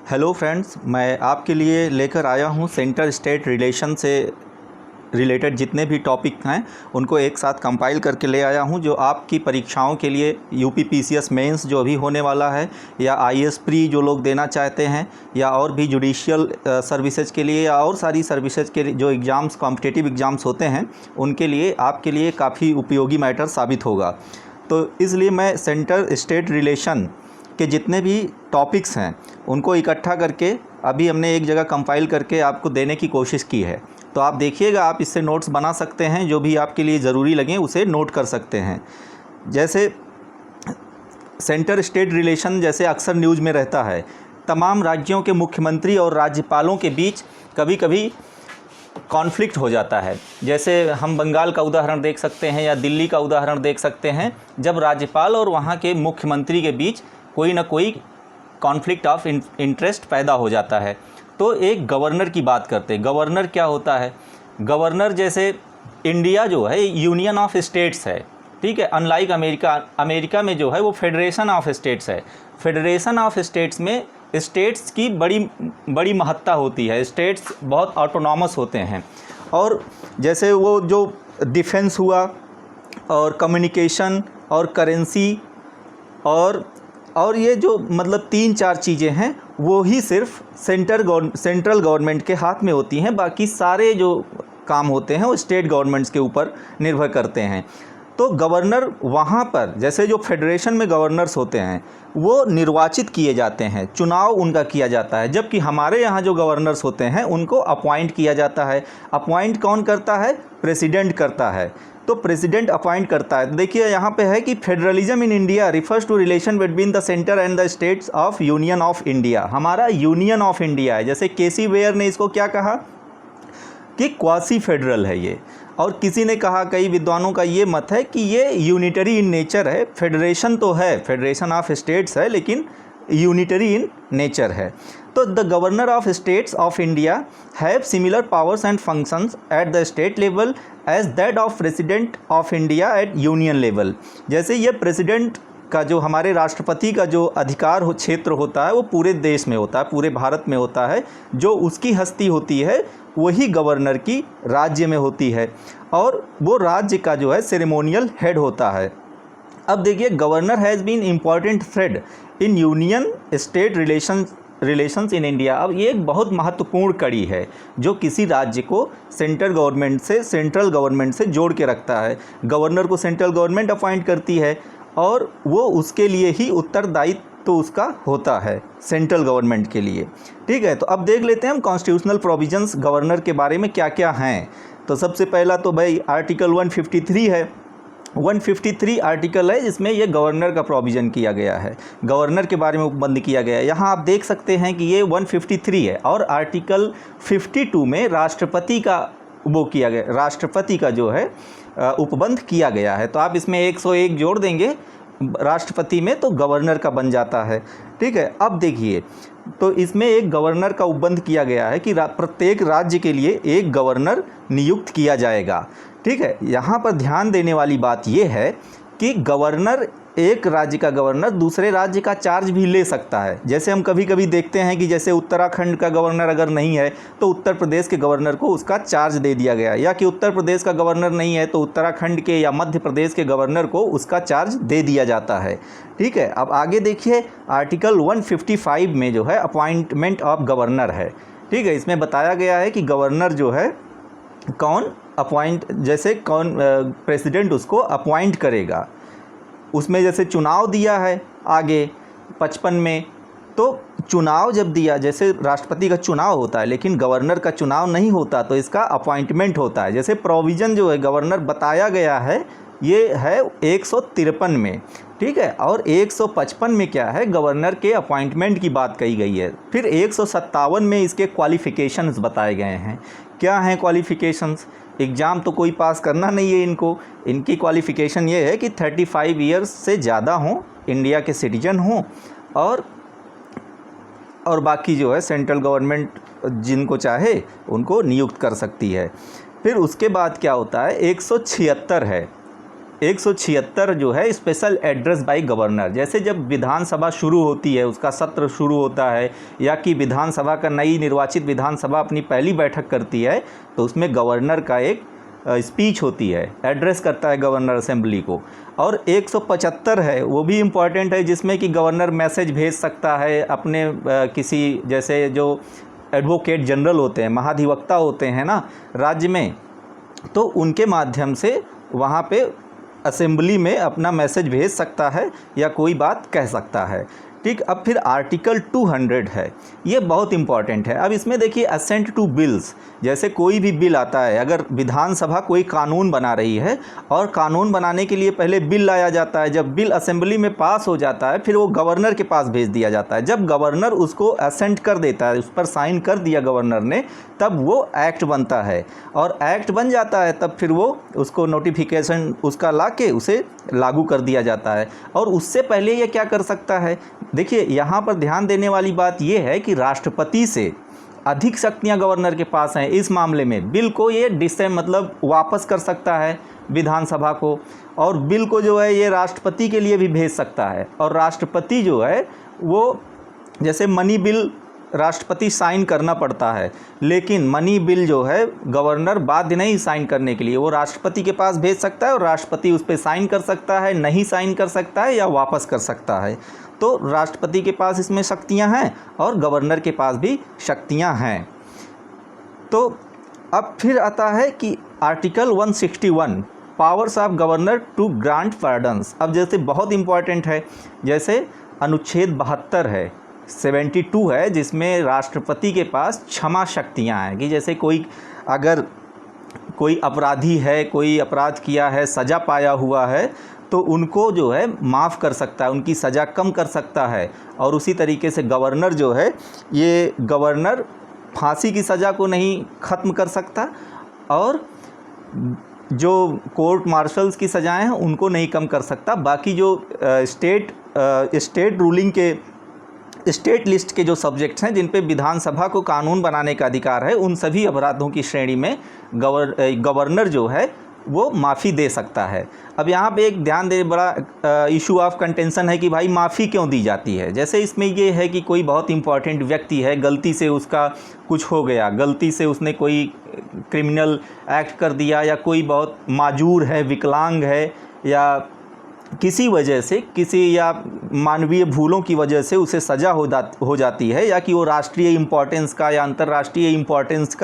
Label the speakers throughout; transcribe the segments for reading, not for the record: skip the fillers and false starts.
Speaker 1: Hello friends, मैं आपके लिए लेकर आया हूँ सेंटर स्टेट रिलेशन से रिलेटेड जितने भी टॉपिक हैं उनको एक साथ कंपाइल करके ले आया हूँ, जो आपकी परीक्षाओं के लिए यूपी पीसीएस मेंस जो अभी होने वाला है, या आईएएस प्री जो लोग देना चाहते हैं, या और भी जुडिशियल सर्विसेज के लिए, या और सारी सर्विसेज के जो एग्ज़ाम्स कॉम्पिटिटिव एग्ज़ाम्स होते हैं उनके लिए आपके लिए काफ़ी उपयोगी मैटर साबित होगा। तो इसलिए मैं सेंटर स्टेट रिलेशन के जितने भी टॉपिक्स हैं उनको इकट्ठा करके अभी हमने एक जगह कंपाइल करके आपको देने की कोशिश की है। तो आप देखिएगा, आप इससे नोट्स बना सकते हैं, जो भी आपके लिए ज़रूरी लगे उसे नोट कर सकते हैं। जैसे सेंटर स्टेट रिलेशन जैसे अक्सर न्यूज़ में रहता है, तमाम राज्यों के मुख्यमंत्री और राज्यपालों के बीच कभी कभी कॉन्फ्लिक्ट हो जाता है। जैसे हम बंगाल का उदाहरण देख सकते हैं या दिल्ली का उदाहरण देख सकते हैं, जब राज्यपाल और वहाँ के मुख्यमंत्री के बीच कोई ना कोई कॉन्फ्लिक्ट ऑफ इंटरेस्ट पैदा हो जाता है। तो एक गवर्नर की बात करते हैं। गवर्नर क्या होता है? गवर्नर जैसे इंडिया जो है यूनियन ऑफ स्टेट्स है, ठीक है। अनलाइक अमेरिका में जो है वो फेडरेशन ऑफ स्टेट्स है। फेडरेशन ऑफ स्टेट्स में स्टेट्स की बड़ी महत्ता होती है। स्टेट्स बहुत ऑटोनॉमस होते हैं। और जैसे वो जो डिफेंस हुआ और कम्युनिकेशन और करेंसी और ये जो मतलब 3-4 चीज़ें हैं वो ही सिर्फ सेंट्रल गवर्नमेंट के हाथ में होती हैं। बाकी सारे जो काम होते हैं वो स्टेट गवर्नमेंट्स के ऊपर निर्भर करते हैं। तो गवर्नर वहाँ पर, जैसे जो फेडरेशन में गवर्नर्स होते हैं वो निर्वाचित किए जाते हैं, चुनाव उनका किया जाता है। जबकि हमारे यहाँ जो गवर्नर्स होते हैं उनको अपॉइंट किया जाता है। अपॉइंट कौन करता है? प्रेसिडेंट करता है। तो प्रेसिडेंट अपॉइंट करता है। देखिए यहाँ पे है कि federalism in India refers to relation between the centre and the states of union of India. हमारा यूनियन ऑफ इंडिया है। जैसे केसी वेयर ने इसको क्या कहा कि क्वासी फेडरल है ये, और किसी ने कहा, कई विद्वानों का ये मत है कि ये यूनिटरी इन नेचर है। फेडरेशन तो है, फेडरेशन ऑफ स्टेट्स है, लेकिन यूनिटरी इन नेचर है। तो the governor of states of India have similar powers and functions at the state level as that of president of India at union level. जैसे ये president का जो हमारे राष्ट्रपति का जो अधिकार क्षेत्र होता है वो पूरे देश में होता है, पूरे भारत में होता है। जो उसकी हस्ती होती है वही गवर्नर की राज्य में होती है, और वो राज्य का जो है सेरेमोनियल हेड होता है। अब देखिए, governor has been important thread in union state relations in India. अब ये एक बहुत महत्वपूर्ण कड़ी है जो किसी राज्य को सेंट्रल गवर्नमेंट से जोड़ के रखता है। गवर्नर को सेंट्रल गवर्नमेंट अपॉइंट करती है और वो उसके लिए ही उत्तरदायित्व तो उसका होता है सेंट्रल गवर्नमेंट के लिए, ठीक है। तो अब देख लेते हैं हम कॉन्स्टिट्यूशनल प्रोविजंस गवर्नर के बारे में क्या क्या हैं। तो सबसे पहला तो भाई आर्टिकल 153 है। 153 आर्टिकल है जिसमें ये गवर्नर का प्रोविज़न किया गया है, गवर्नर के बारे में उपबंध किया गया है। यहाँ आप देख सकते हैं कि ये 153 है, और आर्टिकल 52 में राष्ट्रपति का वो किया गया, राष्ट्रपति का जो है उपबंध किया गया है। तो आप इसमें 101 जोड़ देंगे राष्ट्रपति में तो गवर्नर का बन जाता है, ठीक है। अब देखिए, तो इसमें एक गवर्नर का उपबंध किया गया है कि प्रत्येक राज्य के लिए एक गवर्नर नियुक्त किया जाएगा, ठीक है। यहाँ पर ध्यान देने वाली बात यह है कि गवर्नर, एक राज्य का गवर्नर दूसरे राज्य का चार्ज भी ले सकता है। जैसे हम कभी कभी देखते हैं कि जैसे उत्तराखंड का गवर्नर अगर नहीं है तो उत्तर प्रदेश के गवर्नर को उसका चार्ज दे दिया गया, या कि उत्तर प्रदेश का गवर्नर नहीं है तो उत्तराखंड के या मध्य प्रदेश के गवर्नर को उसका चार्ज दे दिया जाता है, ठीक है। अब आगे देखिए, आर्टिकल 155 में जो है अपॉइंटमेंट ऑफ गवर्नर है, ठीक है। इसमें बताया गया है कि गवर्नर जो है कौन अपॉइंट, जैसे कौन प्रेसिडेंट उसको अपॉइंट करेगा। उसमें जैसे चुनाव दिया है आगे 55 में, तो चुनाव जब दिया, जैसे राष्ट्रपति का चुनाव होता है लेकिन गवर्नर का चुनाव नहीं होता तो इसका अपॉइंटमेंट होता है। जैसे प्रोविज़न जो है गवर्नर बताया गया है ये है 153 में, ठीक है। और 155 में क्या है, गवर्नर के अपॉइंटमेंट की बात कही गई है। फिर 157 में इसके क्वालिफ़िकेशंस बताए गए हैं। क्या हैं क्वालिफ़िकेशंस? एग्ज़ाम तो कोई पास करना नहीं है इनको, इनकी क्वालिफ़िकेशन ये है कि 35 ईयर्स से ज़्यादा हों, इंडिया के सिटीजन हों, और बाकी जो है सेंट्रल गवर्नमेंट जिनको चाहे उनको नियुक्त कर सकती है। फिर उसके बाद क्या होता है, 176 है। 176 जो है स्पेशल एड्रेस बाय गवर्नर। जैसे जब विधानसभा शुरू होती है, उसका सत्र शुरू होता है, या कि विधानसभा का नई निर्वाचित विधानसभा अपनी पहली बैठक करती है, तो उसमें गवर्नर का एक स्पीच होती है, एड्रेस करता है गवर्नर असेंबली को। और 175 है, वो भी इम्पॉर्टेंट है, जिसमें कि गवर्नर मैसेज भेज सकता है अपने किसी, जैसे जो एडवोकेट जनरल होते हैं, महाधिवक्ता होते हैं ना राज्य में, तो उनके माध्यम से वहाँ पे असेंबली में अपना मैसेज भेज सकता है या कोई बात कह सकता है। ठीक, अब फिर आर्टिकल 200 है, ये बहुत इंपॉर्टेंट है। अब इसमें देखिए असेंट टू बिल्स, जैसे कोई भी बिल आता है, अगर विधानसभा कोई कानून बना रही है और कानून बनाने के लिए पहले बिल लाया जाता है, जब बिल असेंबली में पास हो जाता है फिर वो गवर्नर के पास भेज दिया जाता है। जब गवर्नर उसको असेंट कर देता है, उस पर साइन कर दिया गवर्नर ने, तब वो एक्ट बनता है, और एक्ट बन जाता है तब फिर वो उसको नोटिफिकेशन उसका ला के उसे लागू कर दिया जाता है। और उससे पहले ये क्या कर सकता है, देखिए यहाँ पर ध्यान देने वाली बात यह है कि राष्ट्रपति से अधिक शक्तियाँ गवर्नर के पास हैं। इस मामले में बिल को ये मतलब वापस कर सकता है विधानसभा को, और बिल को जो है ये राष्ट्रपति के लिए भी भेज सकता है। और राष्ट्रपति जो है वो, जैसे मनी बिल राष्ट्रपति साइन करना पड़ता है, लेकिन मनी बिल जो है गवर्नर बाध्य नहीं साइन करने के लिए, वो राष्ट्रपति के पास भेज सकता है और राष्ट्रपति उस पर साइन कर सकता है, नहीं साइन कर सकता है या वापस कर सकता है। तो राष्ट्रपति के पास इसमें शक्तियां हैं और गवर्नर के पास भी शक्तियां हैं। तो अब फिर आता है कि article 161 powers of governor to grant pardons. अब जैसे बहुत इंपॉर्टेंट है, जैसे अनुच्छेद 72 है, 72 है, जिसमें राष्ट्रपति के पास क्षमा शक्तियां हैं कि जैसे अगर कोई अपराधी है, कोई अपराध किया है, सज़ा पाया हुआ है, तो उनको जो है माफ़ कर सकता है, उनकी सज़ा कम कर सकता है। और उसी तरीके से गवर्नर जो है, ये गवर्नर फांसी की सज़ा को नहीं ख़त्म कर सकता, और जो कोर्ट मार्शल्स की सज़ाएं हैं उनको नहीं कम कर सकता। बाकी जो स्टेट रूलिंग के स्टेट लिस्ट के जो सब्जेक्ट्स हैं जिन पे विधानसभा को कानून बनाने का अधिकार है, उन सभी अपराधों की श्रेणी में गवर्नर जो है वो माफ़ी दे सकता है। अब यहाँ पे एक ध्यान दे, बड़ा इशू ऑफ कंटेंशन है कि भाई माफ़ी क्यों दी जाती है। जैसे इसमें ये है कि कोई बहुत इंपॉर्टेंट व्यक्ति है, गलती से उसका कुछ हो गया, गलती से उसने कोई क्रिमिनल एक्ट कर दिया, या कोई बहुत माजूर है, विकलांग है, या किसी वजह से, किसी या मानवीय भूलों की वजह से उसे सज़ा हो जाती है, या कि वो राष्ट्रीय इम्पोर्टेंस का या अंतर्राष्ट्रीय इम्पोर्टेंस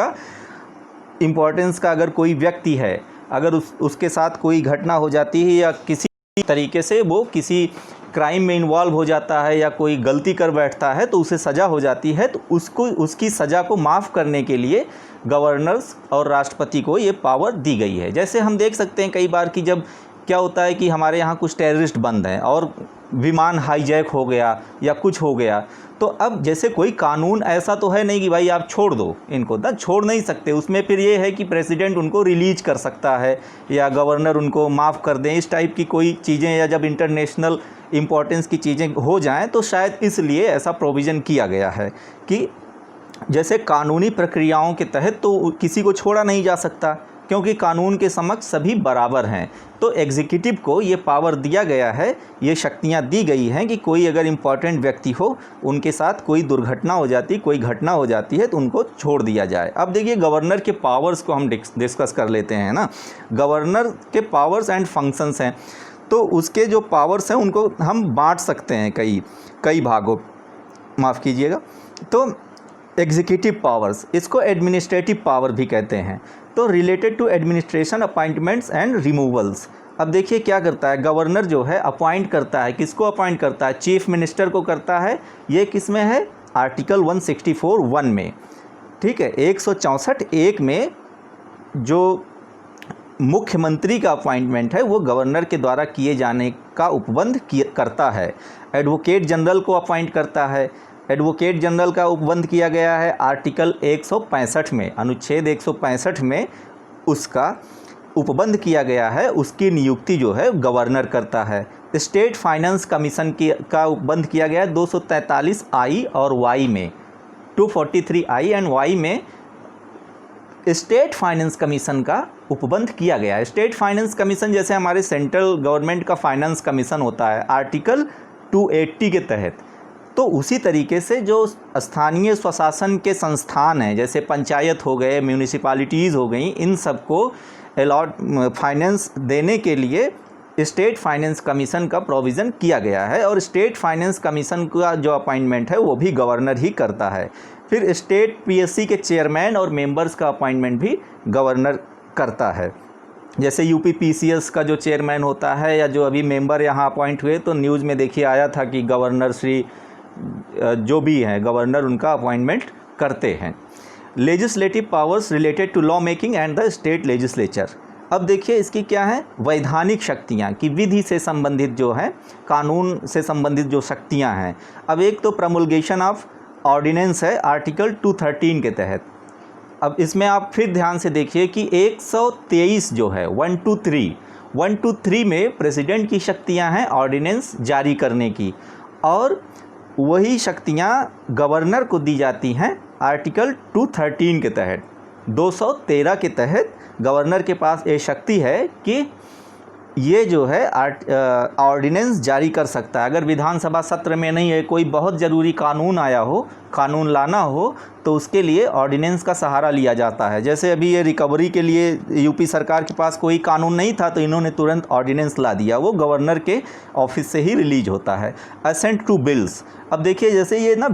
Speaker 1: का अगर कोई व्यक्ति है, अगर उसके साथ कोई घटना हो जाती है या किसी तरीके से वो किसी क्राइम में इन्वॉल्व हो जाता है या कोई गलती कर बैठता है, तो उसे सज़ा हो जाती है, तो उसकी सज़ा को माफ़ करने के लिए गवर्नर्स और राष्ट्रपति को ये पावर दी गई है। जैसे हम देख सकते हैं कई बार कि जब क्या होता है कि हमारे यहाँ कुछ टेररिस्ट बंद हैं और विमान हाईजैक हो गया या कुछ हो गया, तो अब जैसे कोई कानून ऐसा तो है नहीं कि भाई आप छोड़ दो इनको, ना छोड़ नहीं सकते। उसमें फिर ये है कि प्रेसिडेंट उनको रिलीज कर सकता है या गवर्नर उनको माफ़ कर दें, इस टाइप की कोई चीज़ें, या जब इंटरनेशनल इम्पोर्टेंस की चीज़ें हो जाएं तो शायद इसलिए ऐसा प्रोविज़न किया गया है कि जैसे कानूनी प्रक्रियाओं के तहत तो किसी को छोड़ा नहीं जा सकता, क्योंकि कानून के समक्ष सभी बराबर हैं। तो एग्जीक्यूटिव को ये पावर दिया गया है, ये शक्तियाँ दी गई हैं कि कोई अगर इम्पॉर्टेंट व्यक्ति हो, उनके साथ कोई दुर्घटना हो जाती, कोई घटना हो जाती है, तो उनको छोड़ दिया जाए। अब देखिए गवर्नर के पावर्स को हम डिस्कस कर लेते हैं ना। गवर्नर के पावर्स एंड फंक्शंस हैं, तो उसके जो पावर्स हैं उनको हम बांट सकते हैं कई भागों, माफ़ कीजिएगा। तो एग्जीक्यूटिव पावर्स, इसको एडमिनिस्ट्रेटिव पावर भी कहते हैं। तो related to administration, appointments and removals. अब देखिए क्या करता है गवर्नर जो है, अपॉइंट करता है। किसको अपॉइंट करता है? चीफ मिनिस्टर को करता है। ये किस में है? आर्टिकल 164(1) में, ठीक है। 164(1) में जो मुख्यमंत्री का अपॉइंटमेंट है वो गवर्नर के द्वारा किए जाने का उपबंध करता है। एडवोकेट जनरल को अपॉइंट करता है। एडवोकेट जनरल का उपबंध किया गया है आर्टिकल 165 में, अनुच्छेद 165 में उसका उपबंध किया गया है। उसकी नियुक्ति जो है गवर्नर करता है। स्टेट फाइनेंस कमीशन का उपबंध किया गया है 243(I) और Y में, 243(I) एंड Y में स्टेट फाइनेंस कमीशन का उपबंध किया गया है। स्टेट फाइनेंस कमीशन जैसे हमारे सेंट्रल गवर्नमेंट का फाइनेंस कमीशन होता है आर्टिकल 280 के तहत, तो उसी तरीके से जो स्थानीय स्वशासन के संस्थान हैं जैसे पंचायत हो गए, म्यूनिसिपैलिटीज़ हो गई, इन सबको अलॉट फाइनेंस देने के लिए स्टेट फाइनेंस कमीशन का प्रोविज़न किया गया है। और स्टेट फाइनेंस कमीशन का जो अपॉइंटमेंट है वो भी गवर्नर ही करता है। फिर स्टेट पीएससी के चेयरमैन और मेंबर्स का अपॉइंटमेंट भी गवर्नर करता है। जैसे यूपी पीसीएस का जो चेयरमैन होता है या जो अभी मेंबर यहाँ अपॉइंट हुए, तो न्यूज़ में देखिए आया था कि गवर्नर श्री जो भी हैं गवर्नर उनका अपॉइंटमेंट करते हैं। Legislative powers related to law making and the state legislature. अब देखिए इसकी क्या है, वैधानिक शक्तियाँ कि विधि से संबंधित जो है, कानून से संबंधित जो शक्तियाँ हैं। अब एक तो प्रमोलगेशन ऑफ ऑर्डिनेंस है आर्टिकल 213 के तहत। अब इसमें आप फिर ध्यान से देखिए कि 123 जो है 123 में प्रेसिडेंट की शक्तियां हैं ऑर्डिनेंस जारी करने की, और वही शक्तियां गवर्नर को दी जाती हैं आर्टिकल 213 के तहत। 213 के तहत गवर्नर के पास ये शक्ति है कि ये जो है ऑर्डिनेंस जारी कर सकता है। अगर विधानसभा सत्र में नहीं है, कोई बहुत ज़रूरी कानून आया हो, कानून लाना हो, तो उसके लिए ऑर्डिनेंस का सहारा लिया जाता है। जैसे अभी ये रिकवरी के लिए यूपी सरकार के पास कोई कानून नहीं था, तो इन्होंने तुरंत ऑर्डिनेंस ला दिया, वो गवर्नर के ऑफिस से ही रिलीज होता है। Assent to bills. अब देखिए जैसे ये ना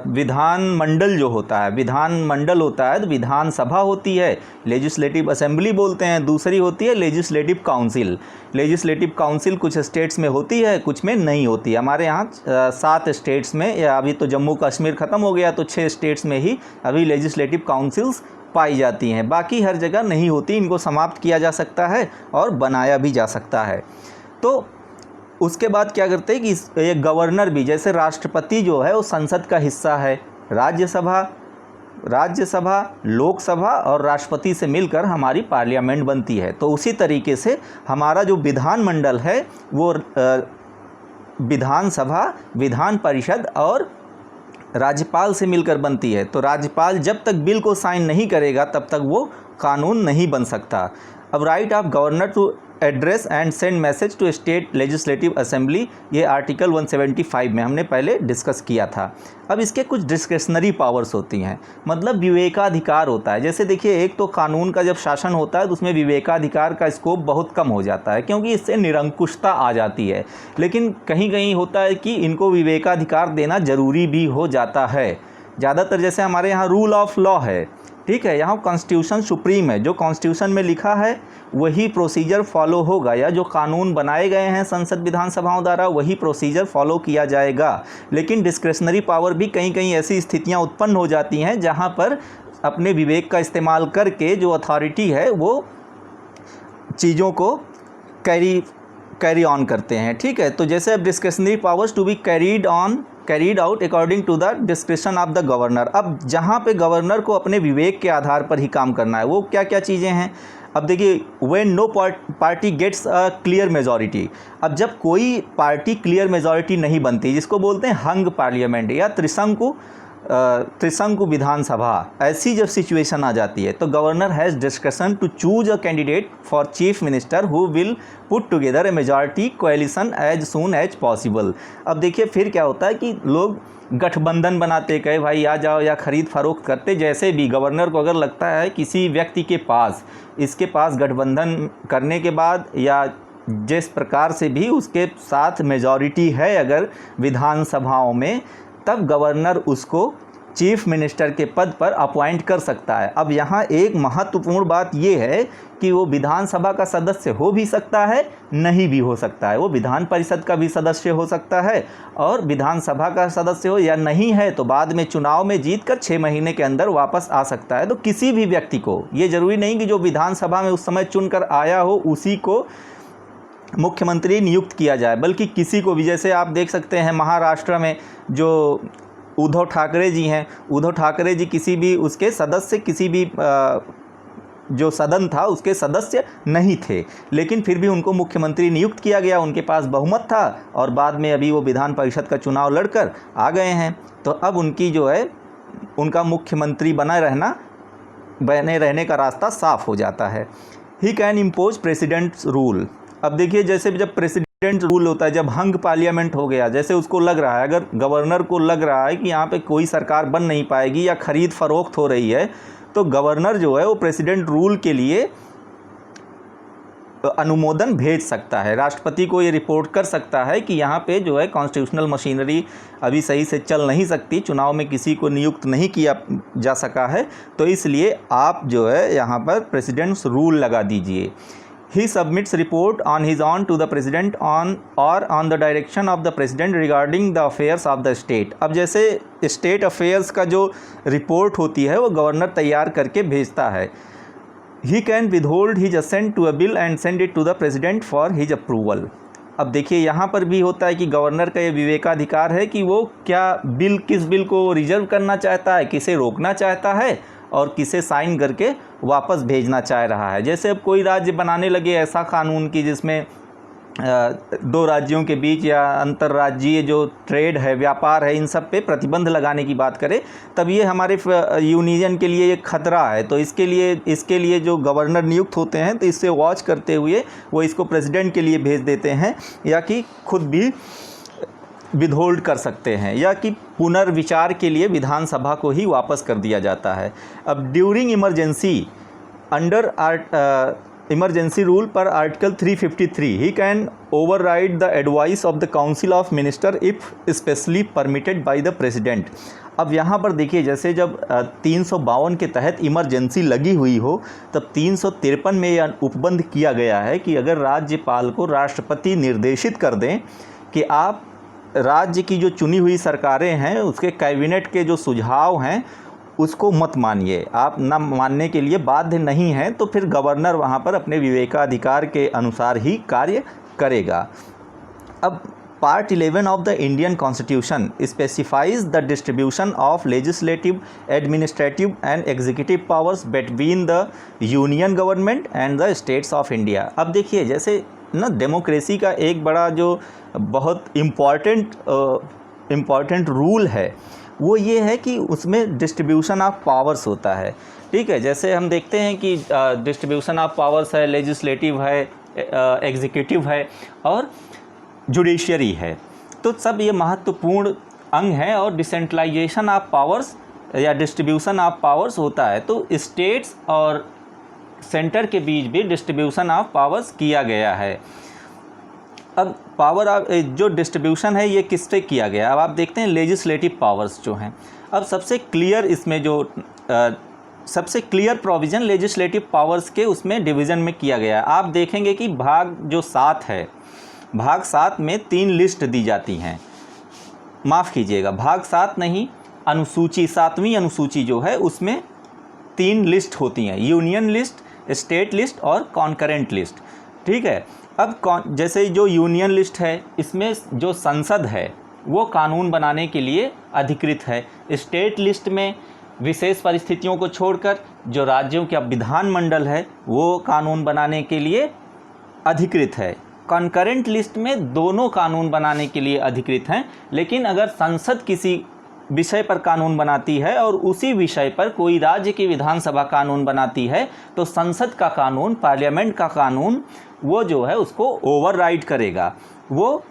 Speaker 1: विधान मंडल जो होता है, विधान मंडल होता है तो विधानसभा होती है, लेजिस्लेटिव असेंबली बोलते हैं, दूसरी होती है लेजिस्लेटिव काउंसिल। लेजिस्लेटिव काउंसिल कुछ स्टेट्स में होती है, कुछ में नहीं होती। हमारे यहाँ 7 स्टेट्स में, या अभी तो जम्मू कश्मीर ख़त्म हो गया तो 6 स्टेट्स में ही अभी लेजिस्लेटिव काउंसिल्स पाई जाती हैं, बाकी हर जगह नहीं होती। इनको समाप्त किया जा सकता है और बनाया भी जा सकता है। तो उसके बाद क्या करते हैं कि ये गवर्नर भी, जैसे राष्ट्रपति जो है वो संसद का हिस्सा है, राज्यसभा, लोकसभा और राष्ट्रपति से मिलकर हमारी पार्लियामेंट बनती है। तो उसी तरीके से हमारा जो विधानमंडल है वो विधानसभा, विधान परिषद और राज्यपाल से मिलकर बनती है। तो राज्यपाल जब तक बिल को साइन नहीं करेगा तब तक वो कानून नहीं बन सकता। अब right of governor to address and send message to state legislative assembly, ये आर्टिकल 175 में हमने पहले डिस्कस किया था। अब इसके कुछ डिस्क्रिशनरी पावर्स होती हैं, मतलब विवेकाधिकार होता है। जैसे देखिए एक तो कानून का जब शासन होता है तो उसमें विवेकाधिकार का स्कोप बहुत कम हो जाता है, क्योंकि इससे निरंकुशता आ जाती है। लेकिन कहीं कहीं होता है कि इनको विवेकाधिकार देना ज़रूरी भी हो जाता है। ज़्यादातर जैसे हमारे यहाँ रूल ऑफ लॉ है, ठीक है, यहाँ कॉन्स्टिट्यूशन सुप्रीम है, जो कॉन्स्टिट्यूशन में लिखा है वही प्रोसीजर फॉलो होगा, या जो कानून बनाए गए हैं संसद विधानसभाओं द्वारा वही प्रोसीजर फॉलो किया जाएगा। लेकिन डिस्क्रिशनरी पावर भी कहीं कहीं ऐसी स्थितियाँ उत्पन्न हो जाती हैं जहाँ पर अपने विवेक का इस्तेमाल करके जो अथॉरिटी है वो चीज़ों को कैरी ऑन करते हैं, ठीक है। तो जैसे अब discretionary powers to be carried out according to the description of the governor. अब जहाँ पे गवर्नर को अपने विवेक के आधार पर ही काम करना है, वो क्या क्या चीज़ें हैं। अब देखिए when no party gets a clear majority. अब जब कोई पार्टी क्लियर मेजॉरिटी नहीं बनती, जिसको बोलते हैं हंग पार्लियामेंट या त्रिशंकु विधानसभा, ऐसी जब सिचुएशन आ जाती है तो governor has discussion to choose a candidate for chief minister who will put together a majority coalition as soon as possible. अब देखिए फिर क्या होता है कि लोग गठबंधन बनाते, कहे भाई आ जाओ, या खरीद फरोख्त करते। जैसे भी गवर्नर को अगर लगता है किसी व्यक्ति के पास, इसके पास गठबंधन करने के बाद या जिस प्रकार से भी उसके साथ मेजॉरिटी है अगर विधानसभाओं में, तब गवर्नर उसको चीफ मिनिस्टर के पद पर अपॉइंट कर सकता है। अब यहाँ एक महत्वपूर्ण बात ये है कि वो विधानसभा का सदस्य हो भी सकता है, नहीं भी हो सकता है। वो विधान परिषद का भी सदस्य हो सकता है, और विधानसभा का सदस्य हो या नहीं है तो बाद में चुनाव में जीत कर 6 महीने के अंदर वापस आ सकता है। तो किसी भी व्यक्ति को, ये ज़रूरी नहीं कि जो विधानसभा में उस समय चुनकर आया हो उसी को मुख्यमंत्री नियुक्त किया जाए, बल्कि किसी को भी। जैसे आप देख सकते हैं महाराष्ट्र में जो उद्धव ठाकरे जी हैं, उद्धव ठाकरे जी किसी भी उसके सदस्य, किसी भी जो सदन था उसके सदस्य नहीं थे, लेकिन फिर भी उनको मुख्यमंत्री नियुक्त किया गया। उनके पास बहुमत था और बाद में अभी वो विधान परिषद का चुनाव लड़कर आ गए हैं। तो अब उनकी जो है, उनका मुख्यमंत्री बना रहना बने रहने का रास्ता साफ हो जाता है। He can impose president's rule. अब देखिए, जैसे जब प्रेसिडेंट रूल होता है, जब हंग पार्लियामेंट हो गया, जैसे उसको लग रहा है, अगर गवर्नर को लग रहा है कि यहाँ पे कोई सरकार बन नहीं पाएगी या खरीद फरोख्त हो रही है, तो गवर्नर जो है वो प्रेसिडेंट रूल के लिए अनुमोदन भेज सकता है, राष्ट्रपति को ये रिपोर्ट कर सकता है कि यहाँ पे जो है कॉन्स्टिट्यूशनल मशीनरी अभी सही से चल नहीं सकती, चुनाव में किसी को नियुक्त नहीं किया जा सका है, तो इसलिए आप जो है यहाँ पर प्रेसिडेंट्स रूल लगा दीजिए। He submits report on his on to the president on the direction of the president regarding the affairs of the state. अब जैसे स्टेट अफेयर्स का जो रिपोर्ट होती है वो गवर्नर तैयार करके भेजता है। He can withhold his assent to a bill and send it to the president for his approval। अब देखिए, यहाँ पर भी होता है कि गवर्नर का ये विवेकाधिकार है कि वो क्या बिल, किस बिल को रिजर्व करना चाहता है, किसे रोकना चाहता है और किसे साइन करके वापस भेजना चाह रहा है। जैसे अब कोई राज्य बनाने लगे ऐसा कानून की जिसमें दो राज्यों के बीच या अंतर्राज्यीय जो ट्रेड है, व्यापार है, इन सब पे प्रतिबंध लगाने की बात करें, तब ये हमारे यूनियन के लिए एक खतरा है। तो इसके लिए जो गवर्नर नियुक्त होते हैं, तो इससे वॉच करते हुए वो इसको प्रेसिडेंट के लिए भेज देते हैं, या कि खुद भी विदहोल्ड कर सकते हैं, या कि पुनर्विचार के लिए विधानसभा को ही वापस कर दिया जाता है। अब during emergency under emergency rule पर article 353 he can override the advice of the council of minister if specially permitted by the president. अब यहाँ पर देखिए, जैसे जब 352 के तहत इमरजेंसी लगी हुई हो, तब 353 में यह उपबंध किया गया है कि अगर राज्यपाल को राष्ट्रपति निर्देशित कर दें कि आप राज्य की जो चुनी हुई सरकारें हैं उसके कैबिनेट के जो सुझाव हैं उसको मत मानिए, आप न मानने के लिए बाध्य नहीं हैं, तो फिर गवर्नर वहाँ पर अपने विवेकाधिकार के अनुसार ही कार्य करेगा। अब part 11 of the Indian constitution specifies the distribution of legislative, administrative and executive powers between the union government and the states of India. अब देखिए, जैसे ना डेमोक्रेसी का एक बड़ा जो बहुत इम्पॉर्टेंट रूल है वो ये है कि उसमें डिस्ट्रीब्यूशन ऑफ पावर्स होता है। ठीक है, जैसे हम देखते हैं कि डिस्ट्रीब्यूशन ऑफ पावर्स है, लेजिस्लेटिव है, एग्जीक्यूटिव है और जुडिशरी है, तो सब ये महत्वपूर्ण अंग हैं। और डिसेंट्रलाइजेशन ऑफ पावर्स या डिस्ट्रीब्यूशन ऑफ पावर्स होता है, तो स्टेट्स और सेंटर के बीच भी डिस्ट्रीब्यूशन ऑफ पावर्स किया गया है। अब पावर जो डिस्ट्रीब्यूशन है ये किससे किया गया, अब आप देखते हैं लेजिस्लेटिव पावर्स जो हैं। अब सबसे क्लियर इसमें जो सबसे क्लियर प्रोविज़न लेजिस्लेटिव पावर्स के उसमें डिवीज़न में किया गया है। आप देखेंगे कि भाग जो 7 है, भाग 7 में 3 लिस्ट दी जाती हैं, माफ़ कीजिएगा, भाग 7 नहीं, अनुसूची 7वीं अनुसूची जो है उसमें 3 लिस्ट होती हैं, यूनियन लिस्ट, स्टेट लिस्ट और कॉन्करेंट लिस्ट। ठीक है, अब जैसे जो यूनियन लिस्ट है इसमें जो संसद है वो कानून बनाने के लिए अधिकृत है। स्टेट लिस्ट में विशेष परिस्थितियों को छोड़कर जो राज्यों का विधानमंडल है वो कानून बनाने के लिए अधिकृत है। कॉन्करेंट लिस्ट में दोनों कानून बनाने के लिए अधिकृत हैं, लेकिन अगर संसद किसी विषय पर कानून बनाती है और उसी विषय पर कोई राज्य की विधानसभा कानून बनाती है, तो संसद का कानून, पार्लियामेंट का कानून वो जो है उसको ओवरराइड करेगा, वो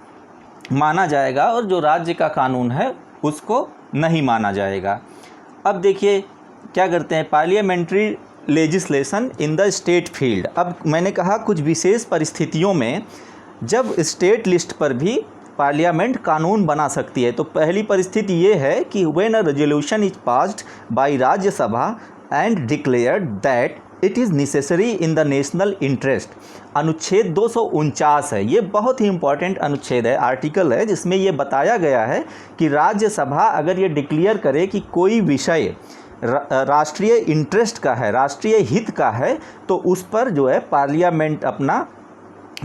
Speaker 1: माना जाएगा, और जो राज्य का कानून है उसको नहीं माना जाएगा। अब देखिए क्या करते हैं, parliamentary legislation in the state field. अब मैंने कहा कुछ विशेष परिस्थितियों में जब स्टेट लिस्ट पर भी पार्लियामेंट कानून बना सकती है, तो पहली परिस्थिति ये है कि when a resolution is passed by Rajya Sabha and declared that it is necessary in the national interest. अनुच्छेद 249 है, ये बहुत ही इम्पॉर्टेंट अनुच्छेद है, आर्टिकल है, जिसमें ये बताया गया है कि राज्यसभा अगर ये डिक्लेयर करे कि कोई विषय राष्ट्रीय इंटरेस्ट का है, राष्ट्रीय हित का है, तो उस पर जो है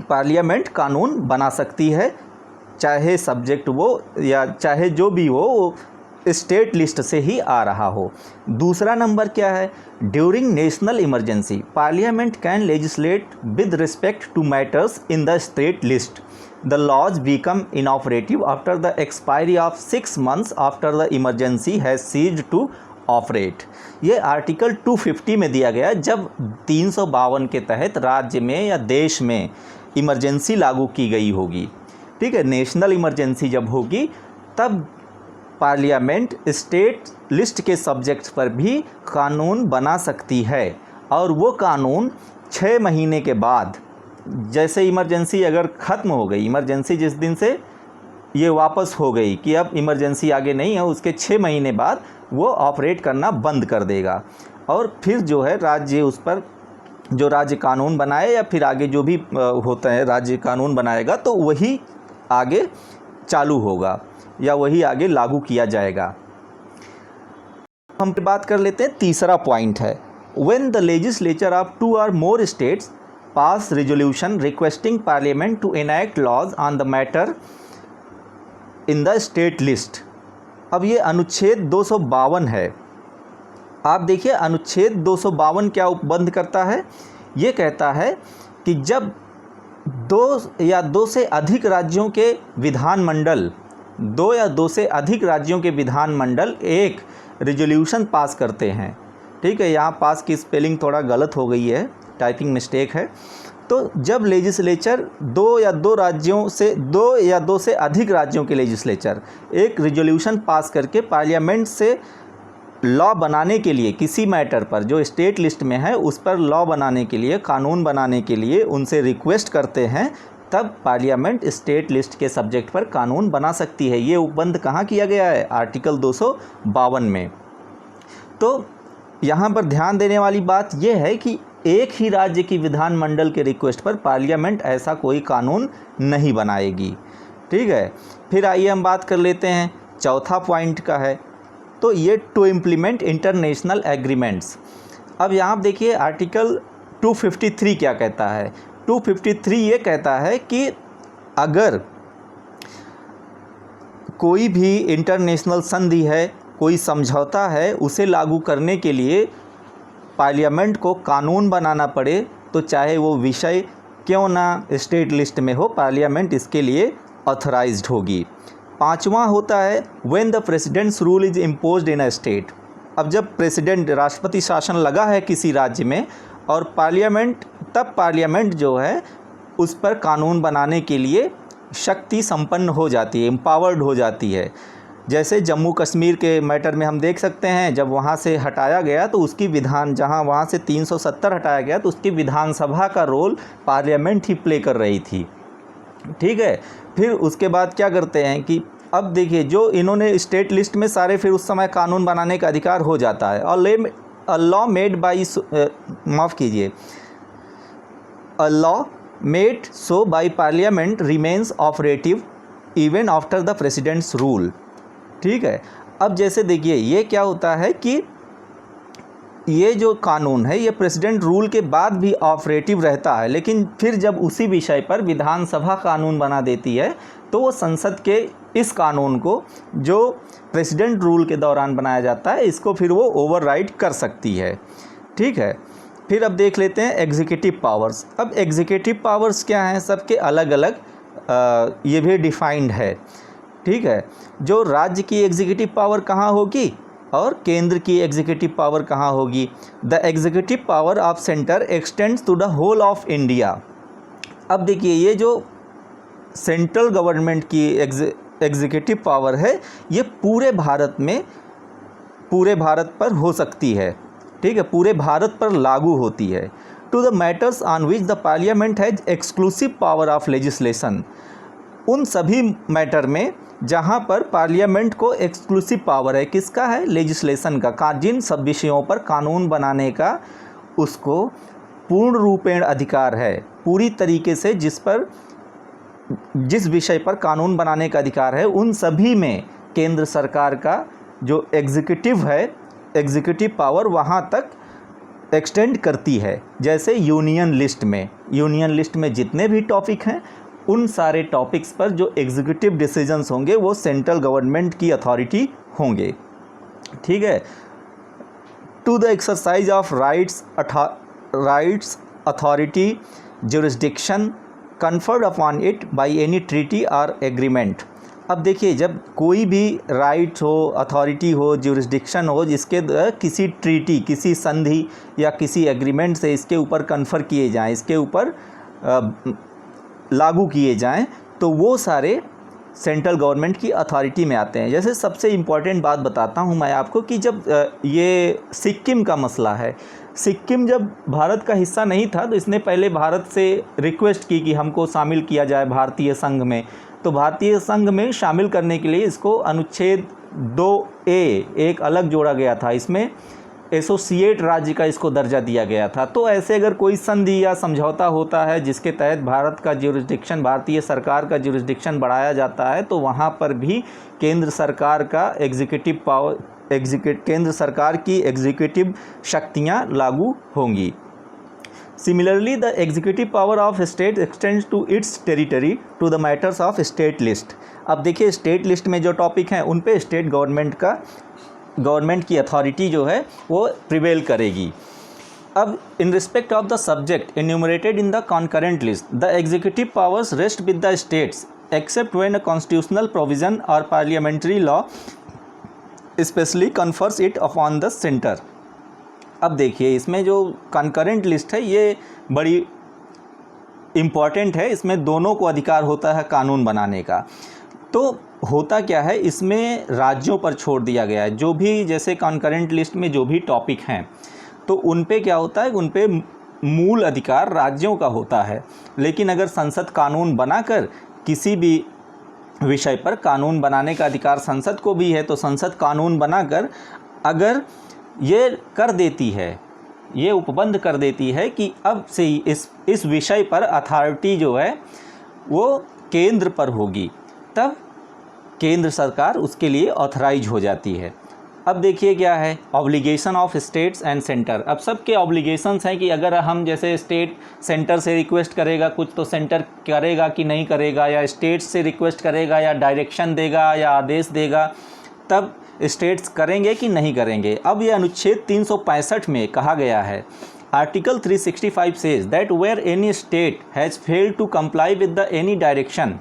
Speaker 1: पार्लियामेंट कानून बना सकती है, चाहे सब्जेक्ट वो या चाहे जो भी हो वो स्टेट लिस्ट से ही आ रहा हो। दूसरा नंबर क्या है, during national emergency parliament can legislate with respect to matters in the state list. The laws become inoperative after the expiry of 6 months after the emergency has ceased to operate. ये article 250 में दिया गया जब 352 के तहत राज्य में या देश में इमरजेंसी लागू की गई होगी। ठीक है, नेशनल इमरजेंसी जब होगी तब पार्लियामेंट स्टेट लिस्ट के सब्जेक्ट्स पर भी कानून बना सकती है, और वो कानून 6 महीने के बाद, जैसे इमरजेंसी अगर ख़त्म हो गई, इमरजेंसी जिस दिन से ये वापस हो गई कि अब इमरजेंसी आगे नहीं है, उसके 6 महीने बाद वो ऑपरेट करना बंद कर देगा, और फिर जो है राज्य उस पर जो राज्य कानून बनाए या फिर आगे जो भी होता है राज्य कानून बनाएगा तो वही आगे चालू होगा या वही आगे लागू किया जाएगा। हम बात कर लेते हैं, तीसरा पॉइंट है when the legislature of 2 or more states pass resolution requesting parliament to enact laws on the matter in the state list. अब ये अनुच्छेद 252 है। आप देखिए अनुच्छेद 252 क्या उपबंध करता है। ये कहता है कि जब 2 या 2 से अधिक राज्यों के विधानमंडल 2 या 2 से अधिक राज्यों के विधानमंडल एक रेजोल्यूशन पास करते हैं। ठीक है, यहाँ पास की स्पेलिंग थोड़ा गलत हो गई है, टाइपिंग मिस्टेक है। तो जब लेजिस्लेचर 2 या 2 से अधिक राज्यों के लेजिस्लेचर एक रेजोल्यूशन पास करके पार्लियामेंट से लॉ बनाने के लिए किसी मैटर पर जो स्टेट लिस्ट में है उस पर लॉ बनाने के लिए, कानून बनाने के लिए उनसे रिक्वेस्ट करते हैं, तब पार्लियामेंट स्टेट लिस्ट के सब्जेक्ट पर कानून बना सकती है। ये उपबंध कहाँ किया गया है? आर्टिकल 252 में। तो यहाँ पर ध्यान देने वाली बात यह है कि एक ही राज्य की विधानमंडल के रिक्वेस्ट पर पार्लियामेंट ऐसा कोई कानून नहीं बनाएगी। ठीक है, फिर आइए हम बात कर लेते हैं, चौथा पॉइंट का है, तो ये टू इम्प्लीमेंट इंटरनेशनल एग्रीमेंट्स। अब यहाँ देखिए आर्टिकल 253 क्या कहता है। 253 ये कहता है कि अगर कोई भी इंटरनेशनल संधि है, कोई समझौता है, उसे लागू करने के लिए पार्लियामेंट को कानून बनाना पड़े तो चाहे वो विषय क्यों ना स्टेट लिस्ट में हो, पार्लियामेंट इसके लिए ऑथराइज्ड होगी। पांचवा होता है when the presidents rule is imposed in a state. अब जब प्रेसिडेंट राष्ट्रपति शासन लगा है किसी राज्य में और पार्लियामेंट जो है उस पर कानून बनाने के लिए शक्ति संपन्न हो जाती है, एम्पावर्ड हो जाती है। जैसे जम्मू कश्मीर के मैटर में हम देख सकते हैं, जब वहाँ से हटाया गया तो उसकी जहाँ वहाँ से 370 हटाया गया तो उसकी विधानसभा का रोल पार्लियामेंट ही प्ले कर रही थी। ठीक है, फिर उसके बाद क्या करते हैं कि अब देखिए जो इन्होंने स्टेट लिस्ट में सारे, फिर उस समय कानून बनाने का अधिकार हो जाता है। और law made by a law made so by parliament remains operative even after the presidents rule. ठीक है, अब जैसे देखिए ये क्या होता है कि ये जो कानून है ये प्रेसिडेंट रूल के बाद भी ऑपरेटिव रहता है, लेकिन फिर जब उसी विषय पर विधानसभा कानून बना देती है तो वो संसद के इस कानून को जो प्रेसिडेंट रूल के दौरान बनाया जाता है इसको फिर वो ओवरराइड कर सकती है। ठीक है, फिर अब देख लेते हैं एग्जीक्यूटिव पावर्स। अब एग्जीक्यूटिव पावर्स क्या हैं, सबके अलग अलग ये भी डिफाइंड है। ठीक है, जो राज्य की एग्जीक्यूटिव पावर कहाँ होगी और केंद्र की एग्जीक्यूटिव पावर कहाँ होगी। The executive power of centre extends to the whole of India. अब देखिए ये जो सेंट्रल गवर्नमेंट की एग्जीक्यूटिव पावर है ये पूरे भारत पर हो सकती है। ठीक है, पूरे भारत पर लागू होती है। To the matters on which the parliament has exclusive power of legislation. उन सभी मैटर में जहाँ पर पार्लियामेंट को एक्सक्लूसिव पावर है, किसका है? लेजिस्लेशन का। जिन सब विषयों पर कानून बनाने का उसको पूर्ण रूपेण अधिकार है, पूरी तरीके से जिस विषय पर कानून बनाने का अधिकार है उन सभी में केंद्र सरकार का जो एग्जीक्यूटिव है, एग्जीक्यूटिव पावर वहाँ तक एक्सटेंड करती है। जैसे यूनियन लिस्ट में जितने भी टॉपिक हैं उन सारे टॉपिक्स पर जो एग्जीक्यूटिव डिसीजंस होंगे वो सेंट्रल गवर्नमेंट की अथॉरिटी होंगे। ठीक है, to the exercise of rights authority jurisdiction conferred upon it by any treaty or agreement। अब देखिए, जब कोई भी राइट हो, अथॉरिटी हो, ज्यूरिसडिक्शन हो, जिसके किसी ट्रीटी, किसी संधि या किसी एग्रीमेंट से इसके ऊपर कन्फर किए जाएं, इसके ऊपर लागू किए जाएं, तो वो सारे सेंट्रल गवर्नमेंट की अथॉरिटी में आते हैं। जैसे सबसे इम्पॉर्टेंट बात बताता हूँ मैं आपको कि जब ये सिक्किम का मसला है, सिक्किम जब भारत का हिस्सा नहीं था तो इसने पहले भारत से रिक्वेस्ट की कि हमको शामिल किया जाए भारतीय संघ में। तो भारतीय संघ में शामिल करने के लिए इसको अनुच्छेद 2A एक अलग जोड़ा गया था, इसमें एसोसिएट राज्य का इसको दर्जा दिया गया था। तो ऐसे अगर कोई संधि या समझौता होता है जिसके तहत भारत का ज्यूरिसडिक्शन, भारतीय सरकार का ज्यूरिसडिक्शन बढ़ाया जाता है, तो वहाँ पर भी केंद्र सरकार का एग्जीक्यूटिव पावर, केंद्र सरकार की एग्जीक्यूटिव शक्तियाँ लागू होंगी। Similarly, the executive power of state extends to its territory to the matters of state list। अब देखिए, स्टेट लिस्ट में जो टॉपिक हैं उन पे स्टेट गवर्नमेंट की अथॉरिटी जो है वो प्रिवेल करेगी। अब in respect of the subject enumerated in the concurrent list, the executive powers rest with the states except when a constitutional provision or parliamentary law specially confers it upon the centre. अब देखिए, इसमें जो concurrent list है ये बड़ी important है, इसमें दोनों को अधिकार होता है कानून बनाने का। तो होता क्या है, इसमें राज्यों पर छोड़ दिया गया है, जो भी जैसे कॉन्करेंट लिस्ट में जो भी टॉपिक हैं तो उन पे क्या होता है, उन पे मूल अधिकार राज्यों का होता है। लेकिन अगर संसद कानून बनाकर किसी भी विषय पर कानून बनाने का अधिकार संसद को भी है, तो संसद कानून बनाकर अगर ये कर देती है, ये उपबंध कर देती है कि अब से ही इस विषय पर अथॉरिटी जो है वो केंद्र पर होगी, तब केंद्र सरकार उसके लिए ऑथराइज हो जाती है। अब देखिए क्या है, obligation of states and centre. अब सबके ऑब्लिगेशंस हैं कि अगर हम जैसे स्टेट सेंटर से रिक्वेस्ट करेगा कुछ तो सेंटर करेगा कि नहीं करेगा, या स्टेट से रिक्वेस्ट करेगा या डायरेक्शन देगा या आदेश देगा, तब स्टेट्स करेंगे कि नहीं करेंगे। अब ये अनुच्छेद 365 में कहा गया है, article 365 says that where any state has failed to comply with the any direction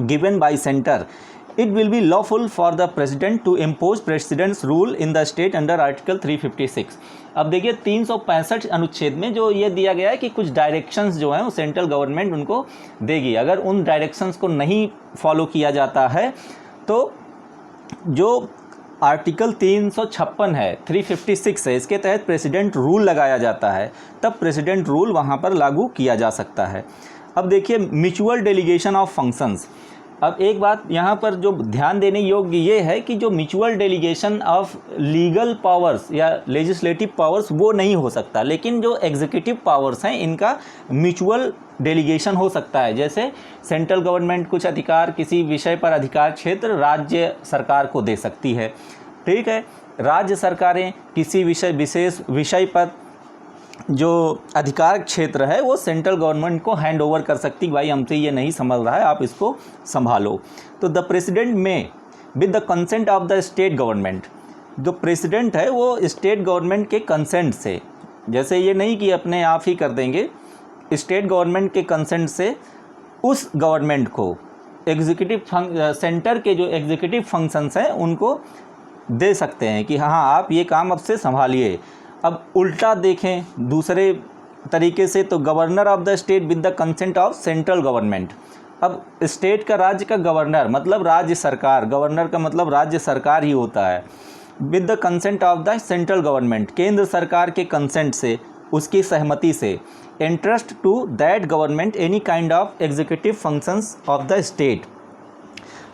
Speaker 1: given by centre, it will be lawful for the president to impose president's rule in the state under article 356। अब देखिए 365 अनुच्छेद में जो ये दिया गया है कि कुछ डायरेक्शंस जो हैं वो सेंट्रल गवर्नमेंट उनको देगी। अगर उन डायरेक्शंस को नहीं फॉलो किया जाता है तो जो आर्टिकल 356 है, 356 है, इसके तहत प्रेसिडेंट रूल लगाया जाता है, तब प्रेसिडेंट रूल वहाँ पर लागू किया जा सकता है। अब देखिए म्यूचुअल डेलीगेशन ऑफ फंक्शंस। अब एक बात यहाँ पर जो ध्यान देने योग्य ये है कि जो mutual delegation of legal powers या लेजिस्लेटिव पावर्स वो नहीं हो सकता, लेकिन जो एग्जीक्यूटिव पावर्स हैं इनका म्यूचुअल डेलीगेशन हो सकता है। जैसे सेंट्रल गवर्नमेंट कुछ अधिकार, किसी विषय पर अधिकार क्षेत्र राज्य सरकार को दे सकती है, ठीक है। राज्य सरकारें किसी विशेष विषय पर जो अधिकार क्षेत्र है वो सेंट्रल गवर्नमेंट को हैंड ओवर कर सकती, भाई हमसे ये नहीं संभल रहा है, आप इसको संभालो। तो द प्रेसिडेंट में with the consent of the state government, जो प्रेसिडेंट है वो स्टेट गवर्नमेंट के कंसेंट से, जैसे ये नहीं कि अपने आप ही कर देंगे, स्टेट गवर्नमेंट के कंसेंट से उस गवर्नमेंट को एग्जीक्यूटिव सेंटर के जो एग्जीक्यूटिव फंक्शंस हैं उनको दे सकते हैं कि हाँ आप ये काम अब से संभालिए। अब उल्टा देखें दूसरे तरीके से तो governor of the state with the consent of central government. अब स्टेट का, राज्य का गवर्नर मतलब राज्य सरकार, गवर्नर का मतलब राज्य सरकार ही होता है, with the consent of the central government, केंद्र सरकार के कंसेंट से, उसकी सहमति से, entrust to that government any kind of executive functions of the state।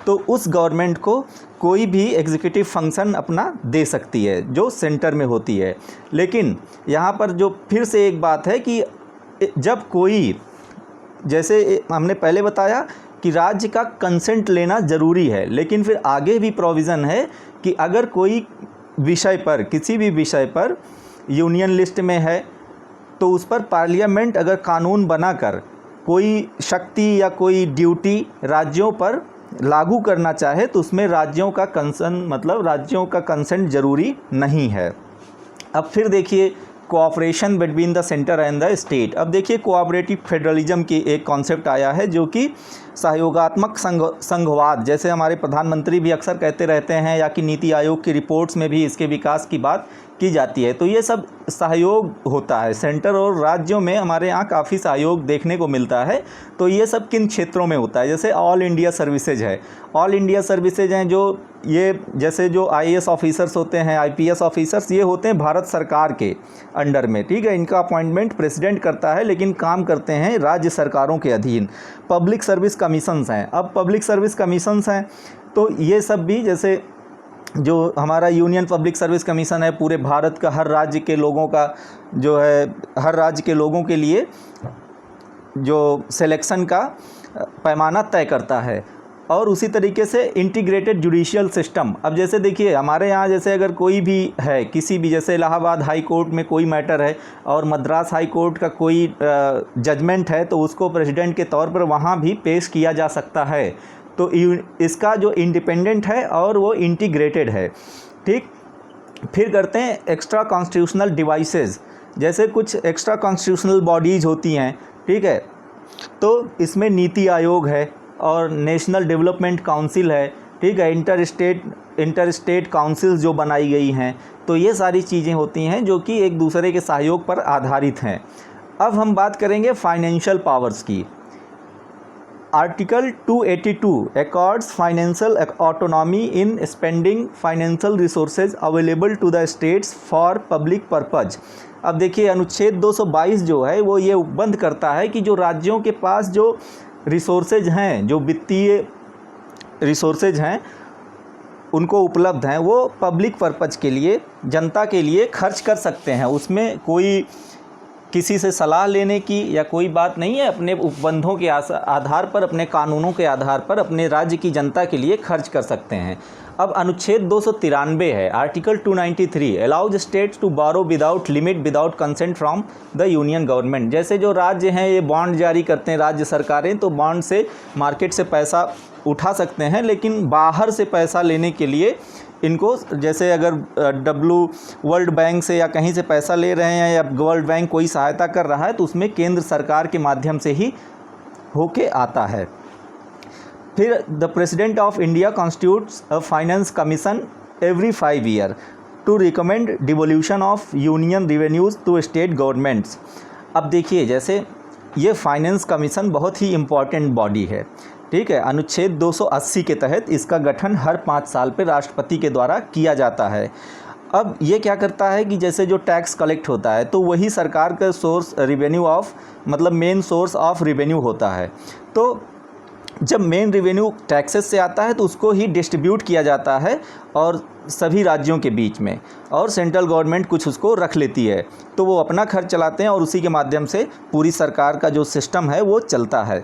Speaker 1: तो उस गवर्नमेंट को कोई भी एग्जीक्यूटिव फंक्शन अपना दे सकती है जो सेंटर में होती है। लेकिन यहाँ पर जो फिर से एक बात है कि जब कोई, जैसे हमने पहले बताया कि राज्य का कंसेंट लेना ज़रूरी है, लेकिन फिर आगे भी प्रोविज़न है कि अगर कोई विषय पर, किसी भी विषय पर यूनियन लिस्ट में है तो उस पर पार्लियामेंट अगर कानून बनाकर कोई शक्ति या कोई ड्यूटी राज्यों पर लागू करना चाहे तो उसमें राज्यों का कंसेंट, मतलब राज्यों का कंसेंट ज़रूरी नहीं है। अब फिर देखिए cooperation between the centre and the state. अब देखिए कोऑपरेटिव फेडरलिज्म की एक कॉन्सेप्ट आया है जो कि सहयोगात्मक संघवाद, जैसे हमारे प्रधानमंत्री भी अक्सर कहते रहते हैं या कि नीति आयोग की रिपोर्ट्स में भी इसके विकास की बात की जाती है। तो ये सब सहयोग होता है, सेंटर और राज्यों में हमारे यहाँ काफ़ी सहयोग देखने को मिलता है। तो ये सब किन क्षेत्रों में होता है, जैसे ऑल इंडिया सर्विसेज है, ऑल इंडिया सर्विसेज हैं जो ये जैसे जो आईएएस ऑफिसर्स होते हैं, आईपीएस ऑफिसर्स, ये होते हैं भारत सरकार के अंडर में, ठीक है। इनका अपॉइंटमेंट प्रेसिडेंट करता है लेकिन काम करते हैं राज्य सरकारों के अधीन। पब्लिक सर्विस कमीशंस हैं, अब पब्लिक सर्विस कमीशंस हैं तो ये सब भी जैसे जो हमारा यूनियन पब्लिक सर्विस कमीशन है पूरे भारत का, हर राज्य के लोगों का जो है, हर राज्य के लोगों के लिए जो सिलेक्शन का पैमाना तय करता है। और उसी तरीके से इंटीग्रेटेड जुडिशियल सिस्टम, अब जैसे देखिए हमारे यहाँ जैसे अगर कोई भी है, किसी भी जैसे इलाहाबाद हाई कोर्ट में कोई मैटर है और मद्रास हाई कोर्ट का कोई जजमेंट है तो उसको प्रेसिडेंट के तौर पर वहाँ भी पेश किया जा सकता है। तो इसका जो इंडिपेंडेंट है और वो इंटीग्रेटेड है, ठीक। फिर करते हैं एक्स्ट्रा कॉन्स्टिट्यूशनल डिवाइसेस, जैसे कुछ एक्स्ट्रा कॉन्स्टिट्यूशनल बॉडीज़ होती हैं, ठीक है। तो इसमें नीति आयोग है और नेशनल डेवलपमेंट काउंसिल है, ठीक है, इंटर स्टेट काउंसिल्स जो बनाई गई हैं। तो ये सारी चीज़ें होती हैं जो कि एक दूसरे के सहयोग पर आधारित हैं। अब हम बात करेंगे फाइनेंशियल पावर्स की। Article 282 accords financial autonomy in spending financial resources available to the states for public purpose. अब देखिए अनुच्छेद 222 जो है वो ये उपबंध करता है कि जो राज्यों के पास जो रिसोर्सेज हैं, जो वित्तीय रिसोर्सेज हैं उनको उपलब्ध हैं, वो पब्लिक पर्पज के लिए, जनता के लिए खर्च कर सकते हैं। उसमें कोई किसी से सलाह लेने की या कोई बात नहीं है, अपने उपबंधों के आधार पर, अपने कानूनों के आधार पर अपने राज्य की जनता के लिए खर्च कर सकते हैं। अब अनुच्छेद 293 है, आर्टिकल 293 अलाउज स्टेट्स टू बारो without limit without consent from the union government. जैसे जो राज्य हैं ये बॉन्ड जारी करते हैं, राज्य सरकारें, तो बॉन्ड से मार्केट से पैसा उठा सकते हैं, लेकिन बाहर से पैसा लेने के लिए इनको, जैसे अगर वर्ल्ड बैंक से या कहीं से पैसा ले रहे हैं या वर्ल्ड बैंक कोई सहायता कर रहा है तो उसमें केंद्र सरकार के माध्यम से ही होके आता है। फिर the president of India constitutes a finance commission every 5 year to recommend devolution of union revenues to state governments. अब देखिए जैसे ये फाइनेंस कमीशन बहुत ही इम्पॉर्टेंट बॉडी है, ठीक है। अनुच्छेद 280 के तहत इसका गठन हर 5 साल पर राष्ट्रपति के द्वारा किया जाता है। अब ये क्या करता है कि जैसे जो टैक्स कलेक्ट होता है तो वही सरकार का सोर्स रिवेन्यू ऑफ, मतलब मेन सोर्स ऑफ रिवेन्यू होता है। तो जब मेन रिवेन्यू टैक्सेस से आता है तो उसको ही डिस्ट्रीब्यूट किया जाता है और सभी राज्यों के बीच में, और सेंट्रल गवर्नमेंट कुछ उसको रख लेती है, तो वो अपना खर्च चलाते हैं और उसी के माध्यम से पूरी सरकार का जो सिस्टम है वो चलता है।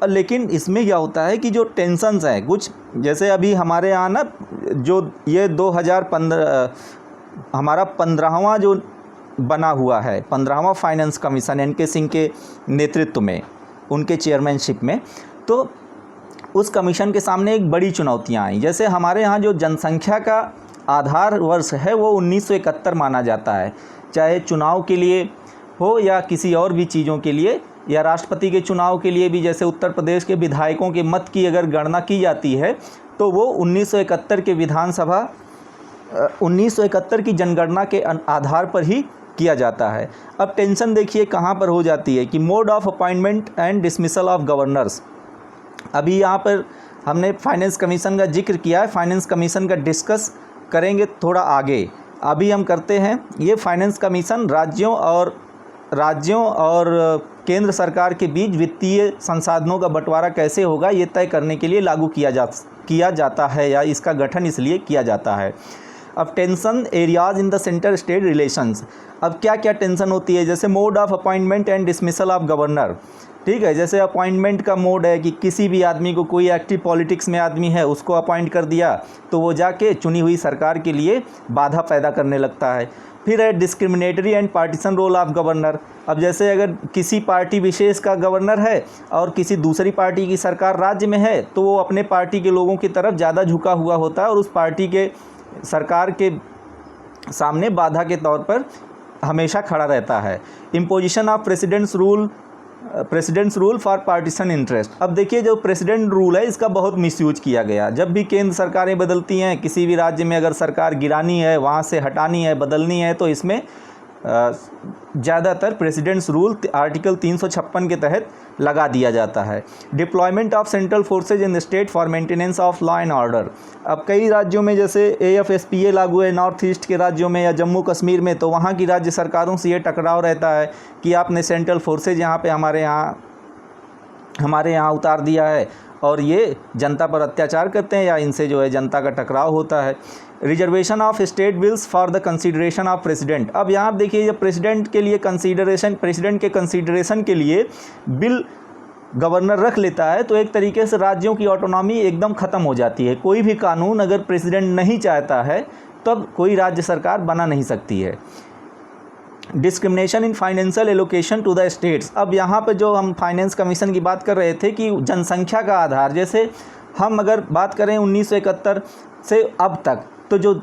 Speaker 1: लेकिन इसमें क्या होता है कि जो टेंशन्स हैं कुछ, जैसे अभी हमारे यहाँ ना जो ये 2015 हमारा 15वां जो बना हुआ है, 15वां फाइनेंस कमीशन एनके सिंह के नेतृत्व में, उनके चेयरमैनशिप में, तो उस कमीशन के सामने एक बड़ी चुनौतियाँ आई। जैसे हमारे यहाँ जो जनसंख्या का आधार वर्ष है वो 1971 माना जाता है, चाहे चुनाव के लिए हो या किसी और भी चीज़ों के लिए, या राष्ट्रपति के चुनाव के लिए भी। जैसे उत्तर प्रदेश के विधायकों के मत की अगर गणना की जाती है तो वो 1971 के 1971 की जनगणना के आधार पर ही किया जाता है। अब टेंशन देखिए कहाँ पर हो जाती है कि mode of appointment and dismissal of governors. अभी यहाँ पर हमने फाइनेंस कमीशन का जिक्र किया है, फाइनेंस कमीशन का डिस्कस करेंगे थोड़ा आगे। अभी हम करते हैं ये फाइनेंस कमीशन राज्यों और केंद्र सरकार के बीच वित्तीय संसाधनों का बंटवारा कैसे होगा ये तय करने के लिए लागू किया जाता है, या इसका गठन इसलिए किया जाता है। अब tension areas in the centre state relations. अब क्या क्या टेंशन होती है, जैसे mode of appointment and dismissal of governor, ठीक है। जैसे अपॉइंटमेंट का मोड है कि किसी भी आदमी को, कोई एक्टिव पॉलिटिक्स में आदमी है उसको अपॉइंट कर दिया तो वो जाके चुनी हुई सरकार के लिए बाधा पैदा करने लगता है। फिर है discriminatory and partisan role of governor. अब जैसे अगर किसी पार्टी विशेष का गवर्नर है और किसी दूसरी पार्टी की सरकार राज्य में है तो वो अपने पार्टी के लोगों की तरफ ज़्यादा झुका हुआ होता है और उस पार्टी के सरकार के सामने बाधा के तौर पर हमेशा खड़ा रहता है। Imposition of presidents rule for partition interest. अब देखिए जो प्रेसिडेंट रूल है इसका बहुत मिसयूज किया गया। जब भी केंद्र सरकारें बदलती हैं, किसी भी राज्य में अगर सरकार गिरानी है, वहाँ से हटानी है, बदलनी है, तो इसमें ज़्यादातर प्रेसिडेंट्स रूल आर्टिकल 356 के तहत लगा दिया जाता है। Deployment of central forces in the state for maintenance of law and order. अब कई राज्यों में जैसे AFSPA लागू है नॉर्थ ईस्ट के राज्यों में या जम्मू कश्मीर में, तो वहाँ की राज्य सरकारों से ये टकराव रहता है कि आपने सेंट्रल फोर्सेज यहाँ पे हमारे यहाँ उतार दिया है और ये जनता पर अत्याचार करते हैं, या इनसे जो है जनता का टकराव होता है। Reservation of state bills for the consideration of president. अब यहाँ आप देखिए जब प्रेसिडेंट के लिए प्रेसिडेंट के कंसीडरेशन के लिए बिल गवर्नर रख लेता है, तो एक तरीके से राज्यों की ऑटोनॉमी एकदम ख़त्म हो जाती है। कोई भी कानून अगर प्रेसिडेंट नहीं चाहता है तब कोई राज्य सरकार बना नहीं सकती है। Discrimination in financial allocation to the states. अब यहाँ पे जो हम फाइनेंस कमीशन की बात कर रहे थे कि जनसंख्या का आधार, जैसे हम अगर बात करें 1971 से अब तक, तो जो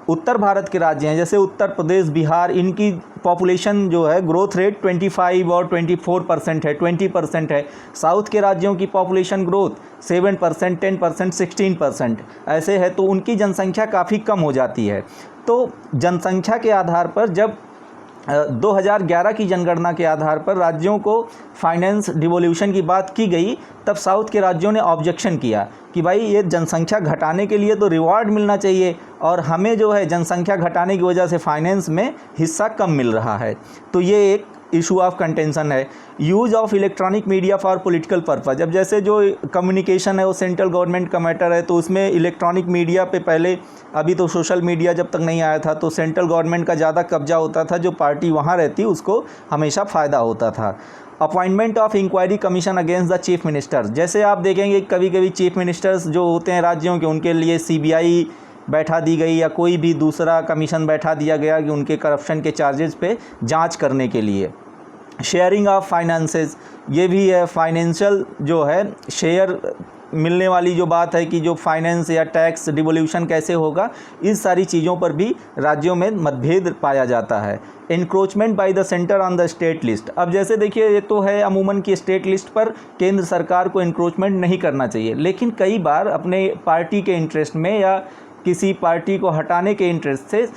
Speaker 1: उत्तर भारत के राज्य हैं जैसे उत्तर प्रदेश, बिहार, इनकी पॉपुलेशन जो है ग्रोथ रेट 25 और 24% है, 20% है। साउथ के राज्यों की पॉपुलेशन ग्रोथ 7%, 10%, 16% ऐसे है, तो उनकी जनसंख्या काफ़ी कम हो जाती है। तो जनसंख्या के आधार पर जब 2011 की जनगणना के आधार पर राज्यों को फाइनेंस डिवोल्यूशन की बात की गई, तब साउथ के राज्यों ने ऑब्जेक्शन किया कि भाई ये जनसंख्या घटाने के लिए तो रिवॉर्ड मिलना चाहिए और हमें जो है जनसंख्या घटाने की वजह से फाइनेंस में हिस्सा कम मिल रहा है। तो ये एक इशू ऑफ कंटेंशन है। Use of electronic media for political purpose. अब जैसे जो कम्युनिकेशन है वो सेंट्रल गवर्नमेंट का मैटर है, तो उसमें इलेक्ट्रॉनिक मीडिया पे पहले, अभी तो सोशल मीडिया जब तक नहीं आया था, तो सेंट्रल गवर्नमेंट का ज़्यादा कब्जा होता था, जो पार्टी वहाँ रहती उसको हमेशा फ़ायदा होता था। Appointment of inquiry commission against the chief minister. जैसे आप देखेंगे कभी कभी चीफ मिनिस्टर्स जो होते हैं राज्यों के, उनके लिए CBI बैठा दी गई या कोई भी दूसरा कमीशन बैठा दिया गया कि उनके करप्शन के चार्जेस पे जांच करने के लिए। शेयरिंग ऑफ फाइनेंसेस, ये भी है, फाइनेंशियल जो है शेयर मिलने वाली जो बात है कि जो फाइनेंस या टैक्स डिवोल्यूशन कैसे होगा, इस सारी चीज़ों पर भी राज्यों में मतभेद पाया जाता है। Encroachment by the centre on the state list. अब जैसे देखिए ये तो है अमूमन की स्टेट लिस्ट पर केंद्र सरकार को इंक्रोचमेंट नहीं करना चाहिए, लेकिन कई बार अपने पार्टी के इंटरेस्ट में या किसी पार्टी को हटाने के इंटरेस्ट से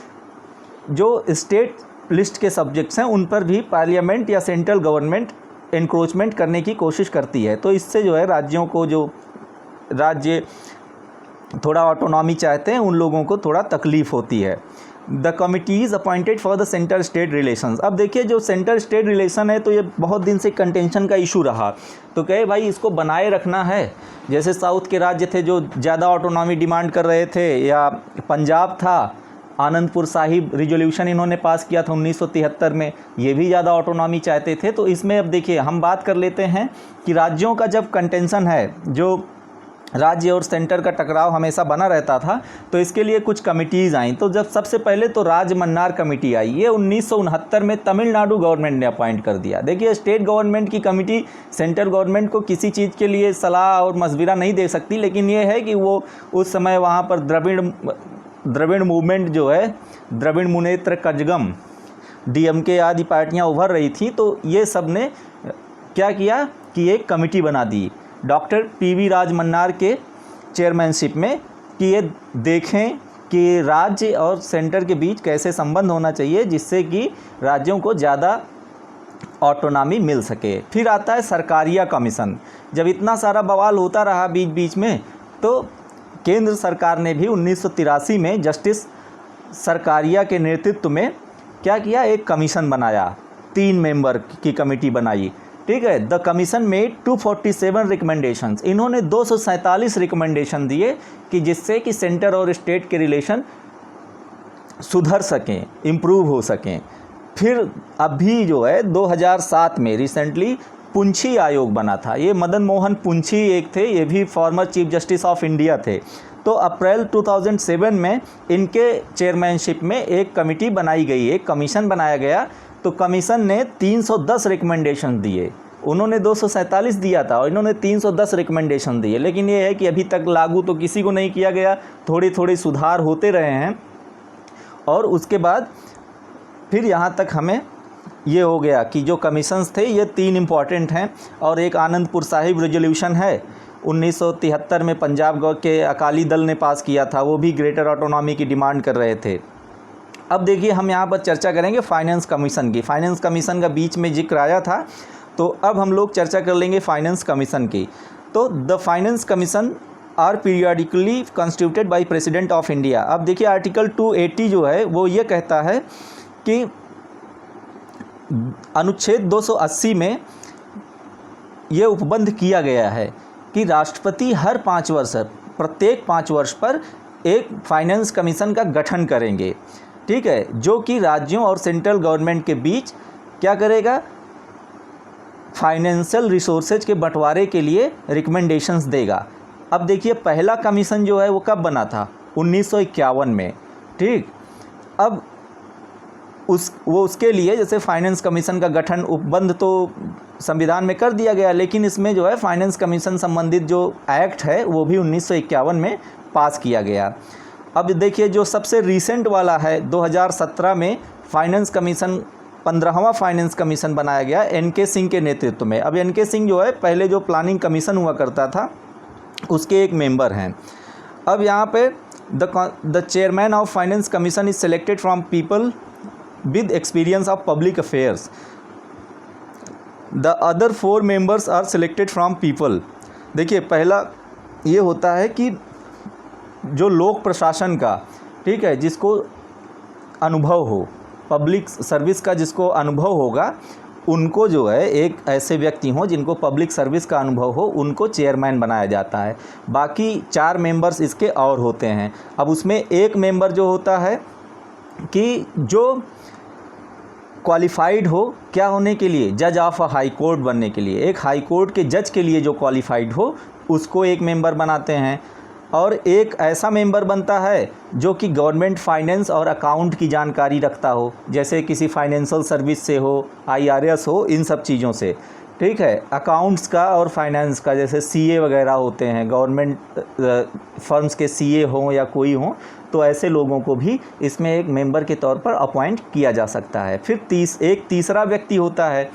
Speaker 1: जो स्टेट लिस्ट के सब्जेक्ट्स हैं उन पर भी पार्लियामेंट या सेंट्रल गवर्नमेंट इंक्रोचमेंट करने की कोशिश करती है। तो इससे जो है राज्यों को, जो राज्य थोड़ा ऑटोनॉमी चाहते हैं, उन लोगों को थोड़ा तकलीफ़ होती है। The committees appointed for the centre state relations. अब देखिए जो सेंटर स्टेट रिलेशन है, तो ये बहुत दिन से कंटेंशन का इशू रहा, तो कहे भाई इसको बनाए रखना है। जैसे साउथ के राज्य थे जो ज़्यादा ऑटोनॉमी डिमांड कर रहे थे, या पंजाब था, आनंदपुर साहिब रिजोल्यूशन इन्होंने पास किया था 1973 में, ये भी ज़्यादा ऑटोनॉमी चाहते थे। तो इसमें अब देखिए हम बात कर लेते हैं कि राज्यों का जब कंटेंशन है, जो राज्य और सेंटर का टकराव हमेशा बना रहता था, तो इसके लिए कुछ कमिटीज़ आई। तो जब सबसे पहले तो राजमन्नार कमेटी आई, ये 1969 में तमिलनाडु गवर्नमेंट ने अपॉइंट कर दिया। देखिए स्टेट गवर्नमेंट की कमेटी सेंट्रल गवर्नमेंट को किसी चीज़ के लिए सलाह और मशविरा नहीं दे सकती, लेकिन ये है कि वो उस समय वहाँ पर द्रविड़ मूवमेंट जो है, द्रविड़ मुनेत्र कजगम, DMK आदि पार्टियाँ उभर रही थी, तो ये सब ने क्या किया कि एक कमेटी बना दी डॉक्टर PV राजमन्नार के चेयरमैनशिप में, कि ये देखें कि राज्य और सेंटर के बीच कैसे संबंध होना चाहिए जिससे कि राज्यों को ज़्यादा ऑटोनॉमी मिल सके। फिर आता है सरकारिया कमीशन। जब इतना सारा बवाल होता रहा बीच बीच में, तो केंद्र सरकार ने भी 1983 में जस्टिस सरकारिया के नेतृत्व में क्या किया, एक कमीशन बनाया, 3 मेंबर की कमेटी बनाई, ठीक है। The commission made 247 recommendations. इन्होंने 247 रिकमेंडेशन दिए कि जिससे कि सेंटर और स्टेट के रिलेशन सुधर सकें, इम्प्रूव हो सकें। फिर अभी जो है 2007 में रिसेंटली पुंछी आयोग बना था। ये मदन मोहन पुंछी एक थे, ये भी former chief justice of India थे। तो अप्रैल 2007 में इनके चेयरमैनशिप में एक कमेटी बनाई गई, एक कमीशन बनाया गया। तो कमीशन ने 310 रिकमेंडेशन दिए। उन्होंने 247 दिया था और इन्होंने 310 रिकमेंडेशन दिए, लेकिन ये है कि अभी तक लागू तो किसी को नहीं किया गया। थोड़ी थोड़ी सुधार होते रहे हैं। और उसके बाद फिर यहाँ तक हमें ये हो गया कि जो कमीशंस थे ये 3 इम्पॉर्टेंट हैं, और एक आनंदपुर साहिब रेजोल्यूशन है 1973 में पंजाब के अकाली दल ने पास किया था, वो भी ग्रेटर ऑटोनॉमी की डिमांड कर रहे थे। अब देखिए हम यहाँ पर चर्चा करेंगे फाइनेंस कमीशन की। फाइनेंस कमीशन का बीच में जिक्र आया था, तो अब हम लोग चर्चा कर लेंगे फाइनेंस कमीशन की। तो the finance commission are periodically constituted by president of India. अब देखिए आर्टिकल 280 जो है वो ये कहता है कि अनुच्छेद 280 में ये उपबंध किया गया है कि राष्ट्रपति हर 5 वर्ष, प्रत्येक 5 वर्ष पर एक फाइनेंस कमीशन का गठन करेंगे, ठीक है, जो कि राज्यों और सेंट्रल गवर्नमेंट के बीच क्या करेगा, फाइनेंशियल रिसोर्सेज के बंटवारे के लिए रिकमेंडेशंस देगा। अब देखिए पहला कमीशन जो है वो कब बना था, 1951 में, ठीक। अब उसके लिए जैसे फाइनेंस कमीशन का गठन उपबंध तो संविधान में कर दिया गया, लेकिन इसमें जो है फाइनेंस कमीशन संबंधित जो एक्ट है वो भी 1951 में पास किया गया। अब देखिए जो सबसे रीसेंट वाला है 2017 में फाइनेंस कमीशन 15वां फाइनेंस कमीशन बनाया गया एन.के. सिंह के नेतृत्व में। अब एन.के. सिंह जो है पहले जो प्लानिंग कमीशन हुआ करता था उसके एक मेंबर हैं। अब यहाँ पे the chairman of finance commission is selected from people with experience of public affairs. The other 4 members are selected from people. देखिए पहला ये होता है कि जो लोक प्रशासन का, ठीक है, जिसको अनुभव हो, पब्लिक सर्विस का जिसको अनुभव होगा, उनको जो है एक ऐसे व्यक्ति हों जिनको पब्लिक सर्विस का अनुभव हो, उनको चेयरमैन बनाया जाता है। बाकी 4 मेंबर्स इसके और होते हैं। अब उसमें एक मेंबर जो होता है कि जो क्वालिफाइड हो, क्या होने के लिए, जज ऑफ हाई कोर्ट बनने के लिए, एक हाई कोर्ट के जज के लिए जो क्वालिफाइड हो उसको एक मेंबर बनाते हैं। और एक ऐसा मेंबर बनता है जो कि गवर्नमेंट फाइनेंस और अकाउंट की जानकारी रखता हो, जैसे किसी फाइनेंशियल सर्विस से हो, IRS हो, इन सब चीज़ों से, ठीक है, अकाउंट्स का और फाइनेंस का, जैसे CA वगैरह होते हैं, गवर्नमेंट फर्म्स के CA हों या कोई हों, तो ऐसे लोगों को भी इसमें एक मेंबर के तौर पर अपॉइंट किया जा सकता है। फिर एक तीसरा व्यक्ति होता है।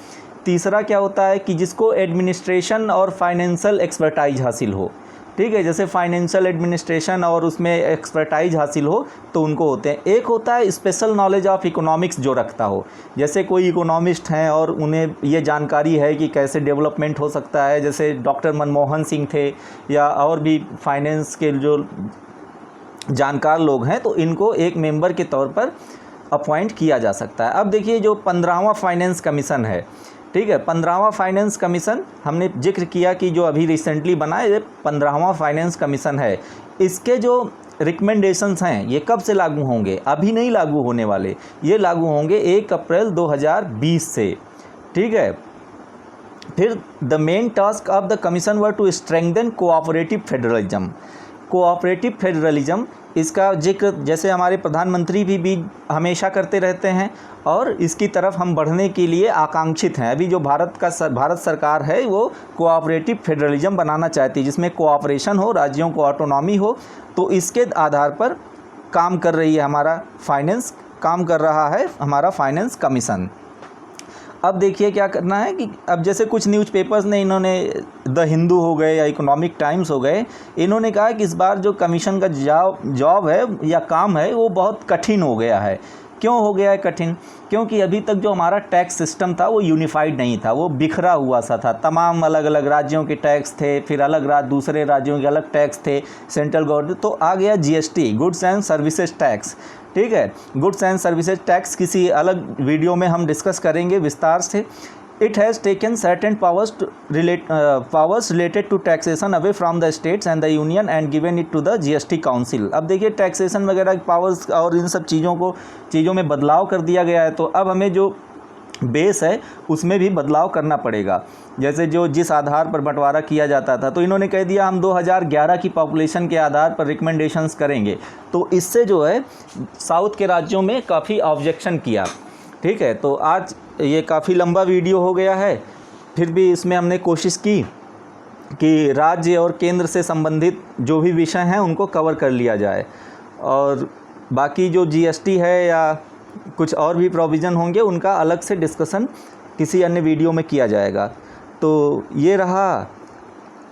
Speaker 1: तीसरा क्या होता है कि जिसको एडमिनिस्ट्रेशन और फाइनेंशियल एक्सपर्टाइज हासिल हो, ठीक है, जैसे फाइनेंशियल एडमिनिस्ट्रेशन और उसमें एक्सपर्टाइज हासिल हो तो उनको होते हैं। एक होता है स्पेशल नॉलेज ऑफ इकोनॉमिक्स जो रखता हो, जैसे कोई इकोनॉमिस्ट हैं और उन्हें ये जानकारी है कि कैसे डेवलपमेंट हो सकता है, जैसे डॉक्टर मनमोहन सिंह थे या और भी फाइनेंस के जो जानकार लोग हैं, तो इनको एक मेंबर के तौर पर अपॉइंट किया जा सकता है। अब देखिए जो 15वां फाइनेंस कमीशन है, ठीक है, 15वां फाइनेंस कमीशन हमने जिक्र किया कि जो अभी रिसेंटली बना है, ये 15वां फाइनेंस कमीशन है। इसके जो रिकमेंडेशंस हैं ये कब से लागू होंगे, अभी नहीं लागू होने वाले, ये लागू होंगे 1 अप्रैल 2020 से, ठीक है। फिर the main task of the commission were to strengthen cooperative federalism. Cooperative federalism, इसका जिक्र जैसे हमारे प्रधानमंत्री भी हमेशा करते रहते हैं और इसकी तरफ हम बढ़ने के लिए आकांक्षित हैं। अभी जो भारत सरकार है वो कोऑपरेटिव फेडरलिज्म बनाना चाहती है, जिसमें कोऑपरेशन हो, राज्यों को ऑटोनॉमी हो, तो इसके आधार पर काम कर रही है काम कर रहा है हमारा फाइनेंस कमीशन। अब देखिए क्या करना है कि अब जैसे कुछ न्यूज़पेपर्स ने, इन्होंने द हिंदू हो गए या इकोनॉमिक टाइम्स हो गए, इन्होंने कहा कि इस बार जो कमीशन का जॉब है या काम है वो बहुत कठिन हो गया है। क्यों हो गया है कठिन? क्योंकि अभी तक जो हमारा टैक्स सिस्टम था वो यूनिफाइड नहीं था, वो बिखरा हुआ सा था। तमाम अलग अलग राज्यों के टैक्स थे, फिर दूसरे राज्यों के अलग टैक्स थे, सेंट्रल गवर्नमेंट, तो आ गया GST, goods and services tax, ठीक है। गुड्स एंड सर्विसेज टैक्स किसी अलग वीडियो में हम डिस्कस करेंगे विस्तार से। It has taken certain powers related to taxation away from the states and the union and given it to the GST Council। अब देखिए टैक्सेशन वगैरह पावर्स और इन सब चीज़ों में बदलाव कर दिया गया है, तो अब हमें जो बेस है उसमें भी बदलाव करना पड़ेगा। जैसे जिस आधार पर बंटवारा किया जाता था, तो इन्होंने कह दिया हम 2011 की पॉपुलेशन के आधार पर रिकमेंडेशंस करेंगे, तो इससे जो है साउथ के राज्यों में काफ़ी ऑब्जेक्शन किया, ठीक है। तो आज ये काफ़ी लंबा वीडियो हो गया है, फिर भी इसमें हमने कोशिश की कि राज्य और केंद्र से संबंधित जो भी विषय हैं उनको कवर कर लिया जाए, और बाकी जो GST है या कुछ और भी प्रोविज़न होंगे, उनका अलग से डिस्कशन किसी अन्य वीडियो में किया जाएगा। तो ये रहा,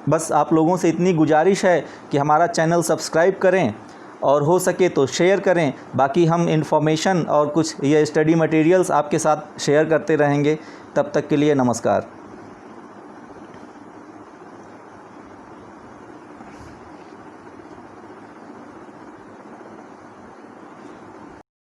Speaker 1: बस आप लोगों से इतनी गुजारिश है कि हमारा चैनल सब्सक्राइब करें और हो सके तो शेयर करें। बाकी हम इन्फॉर्मेशन और कुछ ये स्टडी मटेरियल्स आपके साथ शेयर करते रहेंगे। तब तक के लिए नमस्कार।